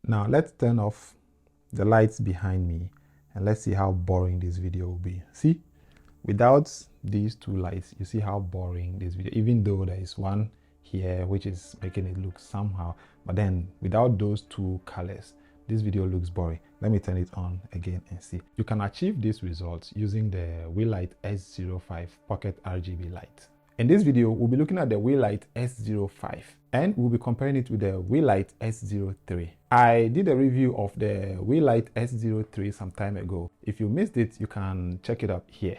Now let's turn off the lights behind me and let's see how boring this video will be. See, without these two lights, you see how boring this video, even though there is one here which is making it look somehow, but then without those two colors, this video looks boring. Let me turn it on again and see. You can achieve these results using the Weeylite S05 Pocket RGB light. In this video, we'll be looking at the Weeylite S05 and we'll be comparing it with the Weeylite S03. I did a review of the Weeylite S03 some time ago. If you missed it, you can check it out here.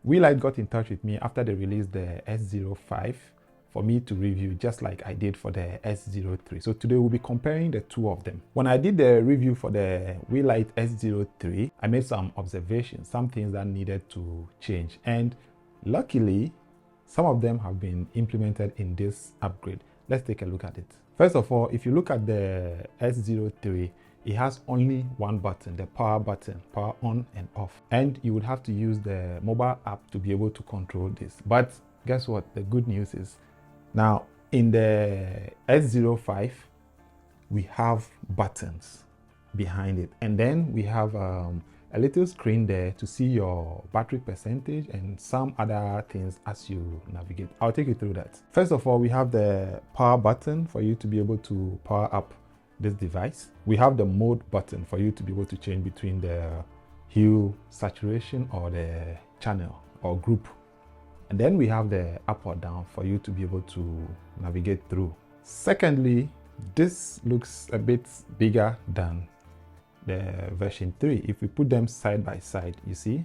Weeylite got in touch with me after they released the S05 for me to review, just like I did for the S03. So today we'll be comparing the two of them. When I did the review for the Weeylite S03, I made some observations, some things that needed to change. And luckily, some of them have been implemented in this upgrade. Let's take a look at it. First of all, if you look at the S03, it has only one button, the power button, power on and off. And you would have to use the mobile app to be able to control this. But guess what? The good news is, now in the S05, we have buttons behind it. And then we have a little screen there to see your battery percentage and some other things as you navigate. I'll take you through that. First of all, we have the power button for you to be able to power up this device. We have the mode button for you to be able to change between the hue, saturation, or the channel or group. And then we have the up or down for you to be able to navigate through. Secondly, this looks a bit bigger than the version 3. If we put them side by side, you see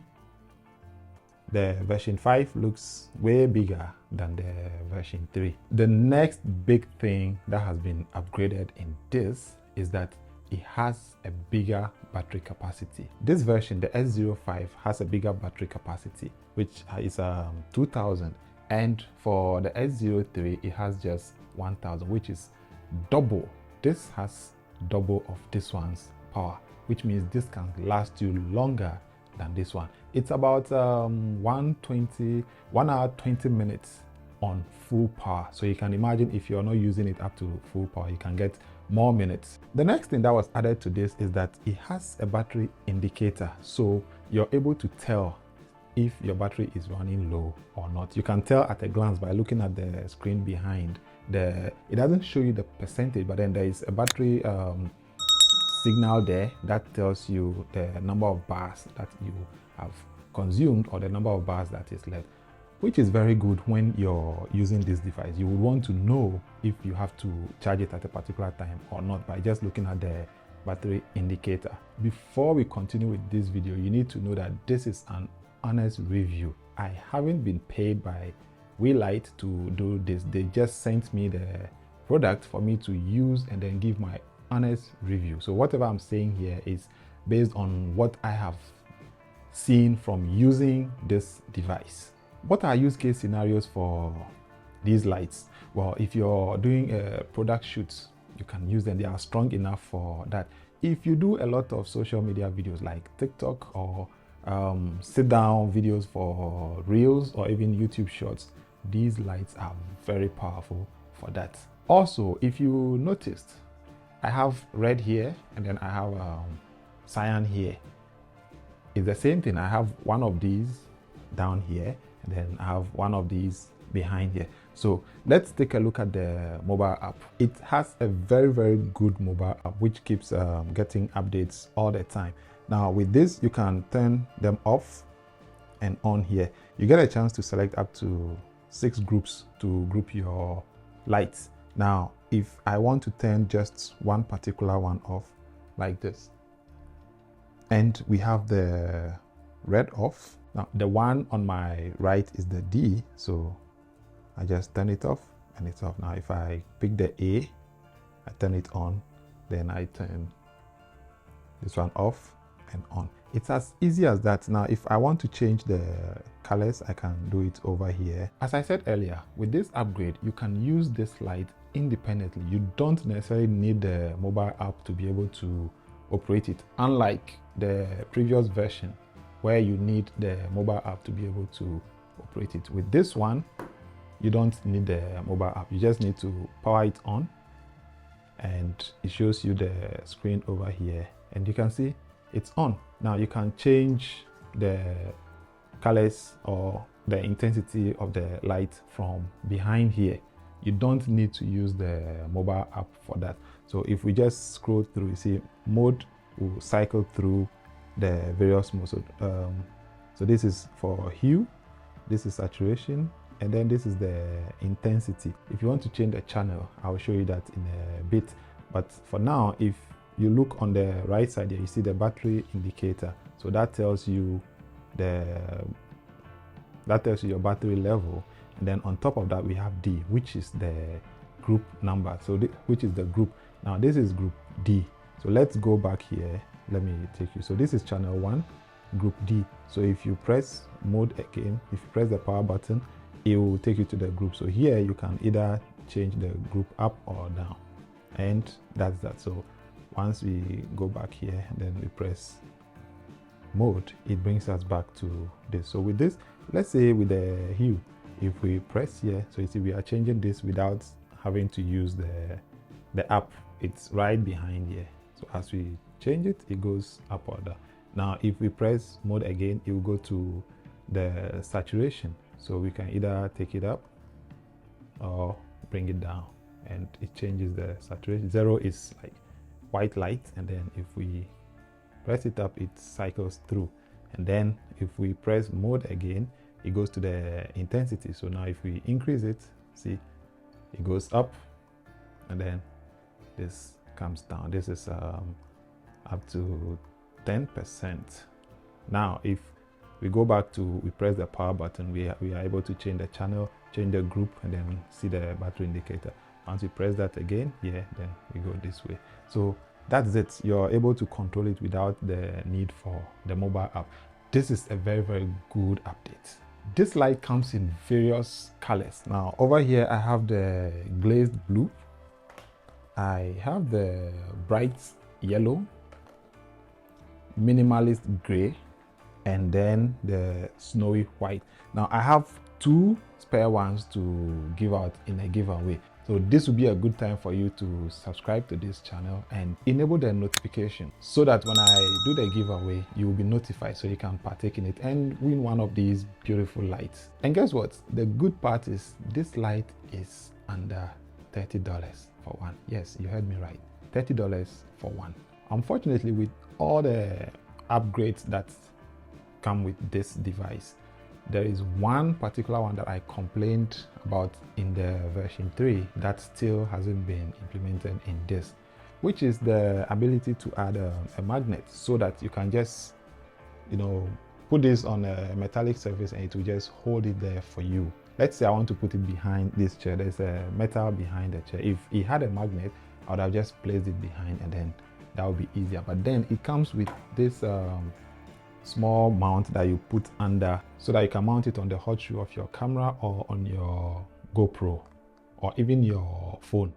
the version 5 looks way bigger than the version 3. The next big thing that has been upgraded in this is that it has a bigger battery capacity. This version, the S05, has a bigger battery capacity, which is 2000, and for the S03 it has just 1000, which is double. This has double of this one's power, which means this can last you longer than this one. It's about 1 hour 20 minutes on full power. So you can imagine if you're not using it up to full power, you can get more minutes. The next thing that was added to this is that it has a battery indicator, so you're able to tell if your battery is running low or not. You can tell at a glance by looking at the screen behind. It doesn't show you the percentage, but then there is a battery signal there that tells you the number of bars that you have consumed or the number of bars that is left, which is very good when you're using this device. You would want to know if you have to charge it at a particular time or not by just looking at the battery indicator. Before we continue with this video, you need to know that this is an honest review. I haven't been paid by Weeylite to do this. They just sent me the product for me to use and then give my honest review. So whatever I'm saying here is based on what I have seen from using this device. What are use case scenarios for these lights? Well, if you're doing a product shoots, you can use them. They are strong enough for that. If you do a lot of social media videos like TikTok or sit down videos for reels or even YouTube shorts, these lights are very powerful for that. Also, if you noticed, I have red here and then I have cyan here. It's the same thing. I have one of these down here and then I have one of these behind here. So let's take a look at the mobile app. It has a very, very good mobile app which keeps getting updates all the time. Now with this, you can turn them off and on here. You get a chance to select up to 6 groups to group your lights. Now, if I want to turn just one particular one off like this, and we have the red off. Now, the one on my right is the D, so I just turn it off and it's off. Now, if I pick the A, I turn it on, then I turn this one off and on. It's as easy as that. Now, if I want to change the colors, I can do it over here. As I said earlier, with this upgrade, you can use this light independently. You don't necessarily need the mobile app to be able to operate it, unlike the previous version where you need the mobile app to be able to operate it. With this one, you don't need the mobile app. You just need to power it on and it shows you the screen over here, and you can see it's on. Now you can change the colors or the intensity of the light from behind here. You don't need to use the mobile app for that. So if we just scroll through, you see mode will cycle through the various modes. So this is for hue, this is saturation, and then this is the intensity. If you want to change the channel, I'll show you that in a bit. But for now, if you look on the right side here, you see the battery indicator. So that tells you your battery level. And then on top of that, we have D, which is the group number. So which is the group. Now this is group D. So let's go back here. Let me take you. So this is channel 1, group D. So if you press mode again, if you press the power button, it will take you to the group. So here you can either change the group up or down. And that's that. So once we go back here, then we press mode, it brings us back to this. So with this, let's say with the hue, if we press here, so you see we are changing this without having to use the app. It's right behind here. So as we change it, it goes up or down. Now if we press mode again, it will go to the saturation. So we can either take it up or bring it down, and it changes the saturation. 0 is like white light, and then if we press it up, it cycles through. And then if we press mode again, it goes to the intensity. So now if we increase it, see, it goes up, and then this comes down. This is up to 10%. Now if we go back to, we press the power button, we are able to change the channel, change the group, and then see the battery indicator. Once we press that again, yeah, then we go this way. So that's it. You're able to control it without the need for the mobile app. This is a very, very good update. This light comes in various colors. Now over here, I have the glazed blue, I have the bright yellow, minimalist gray, and then the snowy white. Now I have 2 spare ones to give out in a giveaway. So this will be a good time for you to subscribe to this channel and enable the notification so that when I do the giveaway, you will be notified so you can partake in it and win one of these beautiful lights. And guess what? The good part is this light is under $30 for one. Yes, you heard me right. $30 for one. Unfortunately, with all the upgrades that come with this device, there is one particular one that I complained about in the version 3 that still hasn't been implemented in this, which is the ability to add a magnet so that you can just, put this on a metallic surface and it will just hold it there for you. Let's say I want to put it behind this chair. There's a metal behind the chair. If it had a magnet, I would have just placed it behind, and then that would be easier. But then it comes with this small mount that you put under so that you can mount it on the hot shoe of your camera or on your GoPro or even your phone.